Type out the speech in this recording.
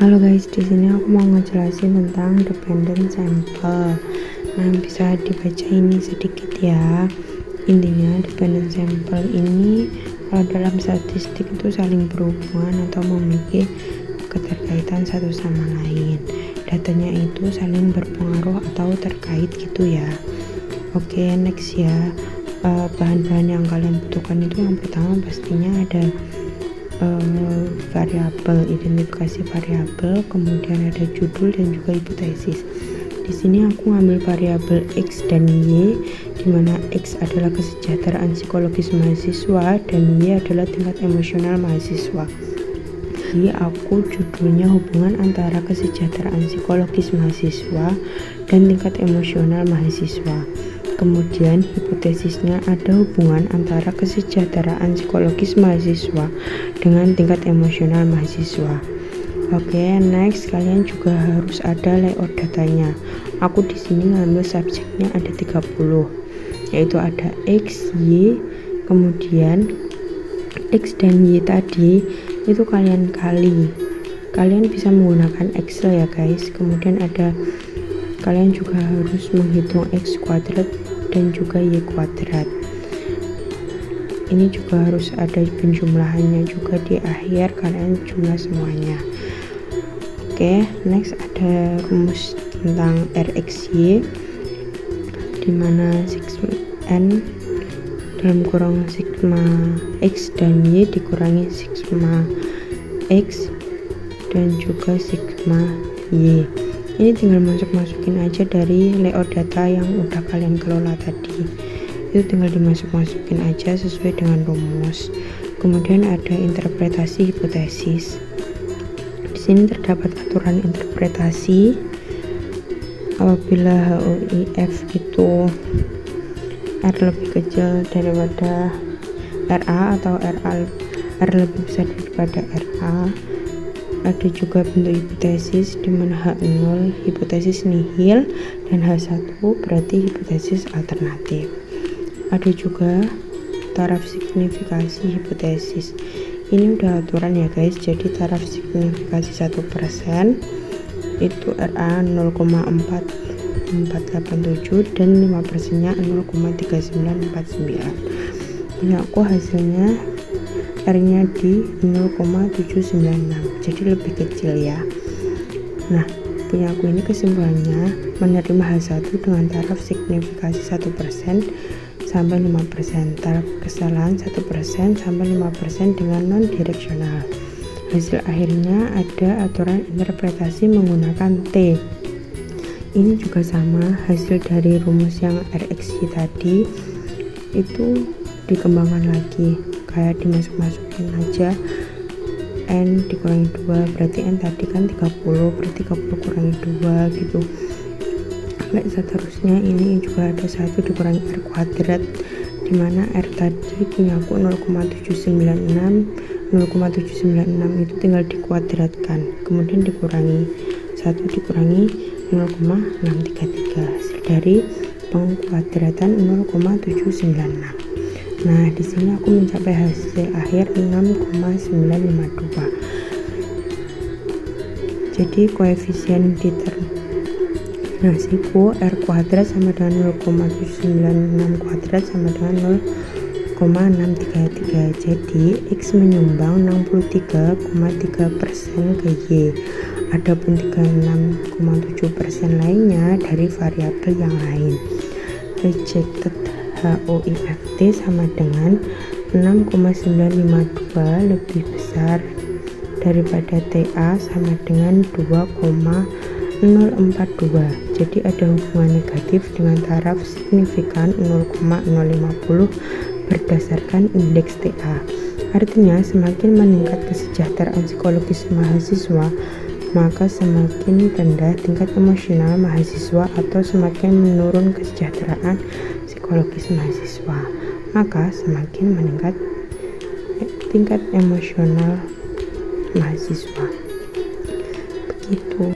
Halo guys, di sini aku mau ngejelasin tentang dependent sample. Nah, bisa dibaca ini sedikit ya. Intinya dependent sample ini kalau dalam statistik itu saling berhubungan atau memiliki keterkaitan satu sama lain. Datanya itu saling berpengaruh atau terkait gitu ya. Oke, next ya. Bahan-bahan yang kalian butuhkan itu yang pertama pastinya ada variabel, identifikasi variabel, kemudian ada judul dan juga hipotesis. Di sini aku ngambil variabel X dan Y, di mana X adalah kesejahteraan psikologis mahasiswa dan Y adalah tingkat emosional mahasiswa. Jadi aku judulnya hubungan antara kesejahteraan psikologis mahasiswa dan tingkat emosional mahasiswa. Kemudian hipotesisnya ada hubungan antara kesejahteraan psikologis mahasiswa dengan tingkat emosional mahasiswa. Oke, next kalian juga harus ada layout datanya. Aku di sini ngambil subjeknya ada 30, yaitu ada X, Y, kemudian X dan Y tadi itu kalian kali. Kalian bisa menggunakan Excel ya guys. Kemudian ada kalian juga harus menghitung X kuadrat dan juga Y kuadrat. Ini juga harus ada penjumlahannya juga di akhir, kalian jumlah semuanya. Oke, next ada rumus tentang RxY, dimana sigma N dalam kurang sigma X dan Y dikurangi sigma X dan juga sigma Y. Ini tinggal masukin aja dari layout data yang udah kalian kelola tadi. Itu tinggal dimasukin aja sesuai dengan rumus. Kemudian ada interpretasi hipotesis. Di sini terdapat aturan interpretasi. Apabila HOIF itu R lebih kecil daripada RA atau R lebih besar daripada RA. Ada juga bentuk hipotesis di mana H0 hipotesis nihil dan H1 berarti hipotesis alternatif. Ada juga taraf signifikasi hipotesis. Ini udah aturan ya guys. Jadi taraf signifikasi 1% itu RA 0,4487 dan 5% nya 0,3949. Punya aku hasilnya R nya di 0,796, jadi lebih kecil ya. Nah, punya aku ini kesimpulannya menerima H1 dengan taraf signifikasi 1% sampai 5%, taraf kesalahan 1% sampai 5% dengan non-direksional. Hasil akhirnya ada aturan interpretasi menggunakan T. Ini juga sama, hasil dari rumus yang RxY tadi itu dikembangkan lagi, kayak dimasukin aja N dikurangi 2, berarti N tadi kan 30, berarti 30 kurangi 2 gitu. Sampai seterusnya. Ini juga ada 1 dikurangi R kuadrat, dimana R tadi punya aku 0,796 itu tinggal dikuadratkan, kemudian dikurangi 1 dikurangi 0,633, hasil dari pengkuadratan 0,796. Nah, di sini aku mencapai hasil akhir 6,952. Jadi koefisien determinasiku R kuadrat sama dengan 0,796 kuadrat sama dengan 0,633. Jadi X menyumbang 63,3% ke Y. Adapun 36,7% lainnya dari variabel yang lain. Rejected HOIFT sama dengan 6,952 lebih besar daripada TA sama dengan 2,042. Jadi ada hubungan negatif dengan taraf signifikan 0,050 berdasarkan indeks TA. Artinya semakin meningkat kesejahteraan psikologis mahasiswa, maka semakin rendah tingkat emosional mahasiswa atau semakin menurun kesejahteraan psikologis mahasiswa, maka semakin meningkat tingkat emosional mahasiswa. Begitu.